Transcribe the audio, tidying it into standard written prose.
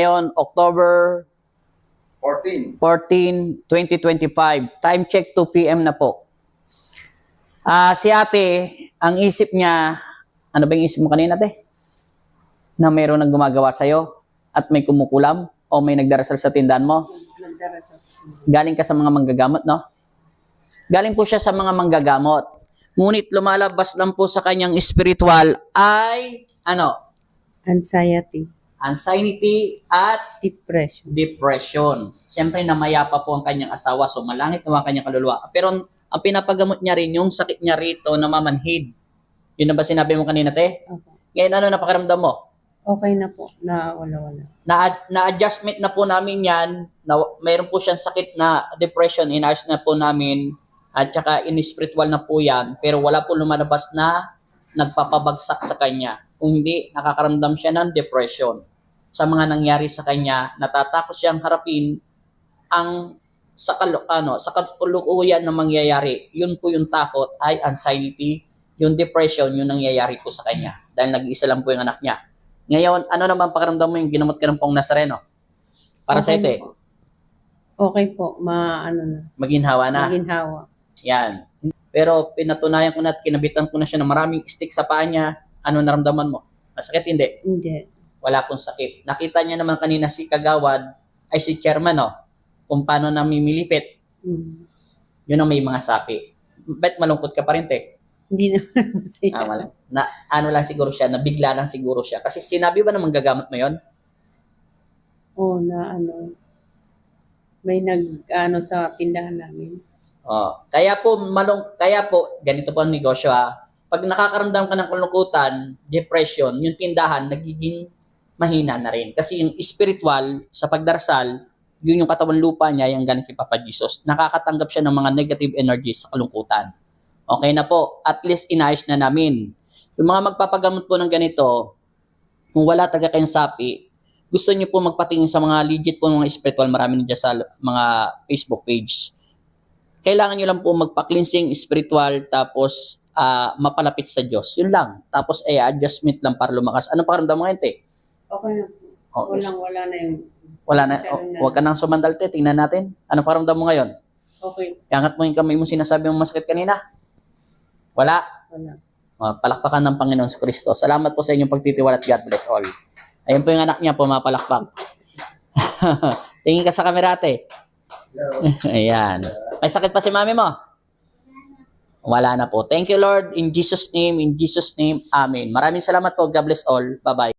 Ngayon, October 14. 2025. Time check 2 p.m. na po. Si ate, ang isip niya, ano ba yung isip mo kanina, te? Na mayroon nang gumagawa sa'yo at may kumukulam o may nagdarasal sa tindahan mo? Nagdarasal. Galing ka sa mga manggagamot, no? Galing po siya sa mga manggagamot. Ngunit lumalabas lang po sa kanyang spiritual ay, Anxiety. anxiety at Depression. depression. Siyempre, namayapa po ang kanyang asawa, so malangit naman ang kanyang kaluluwa. Pero ang pinapagamot niya rin, yung sakit niya rito na mamanhid. Yun na ba sinabi mo kanina, te? Opo. Ngayon, ano napakaramdam mo? Okay na po. Wala. Na-adjustment na po namin yan, na mayroon po siyang sakit na depression, inayos na po namin, at saka in-spiritual na po yan, pero wala po lumalabas na nagpapabagsak sa kanya. Kung hindi, nakakaramdam siya ng depression. Sa mga nangyari sa kanya, natatakot siyang harapin ang sa kalukuyan na mangyayari. Yun po yung takot ay anxiety, yung depression, yung nangyayari po sa kanya. Dahil nag-iisa lang po yung anak niya. Ngayon, ano naman pakiramdam mo yung ginamot ka ng Pong Nazareno? Para sa ite, Okay po. maginhawa na. Maginhawa. Yan. Pero pinatunayan ko na at kinabitan ko na siya ng maraming stick sa paa niya. Ano naramdaman mo? Masakit? Hindi. Hindi. Wala pong sakit. Nakita niya naman kanina si Kagawad, ay si Chairman, kung paano namimilipit. Yun ang may mga sapi. Bet malungkot ka pa rin, te? Hindi naman masaya. Ano lang siguro siya, nabigla lang siguro siya. Kasi sinabi ba naman gagamot mo yun? May sa tindahan namin. Kaya po, ganito po ang negosyo Pag nakakaramdam ka ng kalungkutan, depression, yung tindahan, nagiging mahina na rin. Kasi yung spiritual, sa pagdarasal, yun yung katawan lupa niya, yung galing kay Papa Jesus. Nakakatanggap siya ng mga negative energies sa kalungkutan. Okay na po, at least inayos na namin. Yung mga magpapagamot po ng ganito, kung wala taga kayong sapi, gusto niyo po magpatingin sa mga legit po mga spiritual, marami niya sa mga Facebook page. Kailangan niyo lang po magpa-cleansing spiritual, tapos mapalapit sa Diyos. Yun lang. Tapos adjustment lang para lumakas. Anong pakiramdam mo ngayon, te? Okay na po. Wala na yung... Wala na. Huwag ka nang sumandal, te. Tingnan natin. Anong pakiramdam mo ngayon? Okay. Iangat mo yung kamay mo, sinasabi mong masakit kanina. Wala. Palakpakan ng Panginoon sa Kristo. Salamat po sa inyong pagtitiwala at God bless all. Ayun po yung anak niya, pumapalakpak. Tingin ka sa camera, ate. Ayan. May sakit pa si mami mo? Wala na po. Thank you, Lord. In Jesus' name, amen. Maraming salamat po. God bless all. Bye-bye.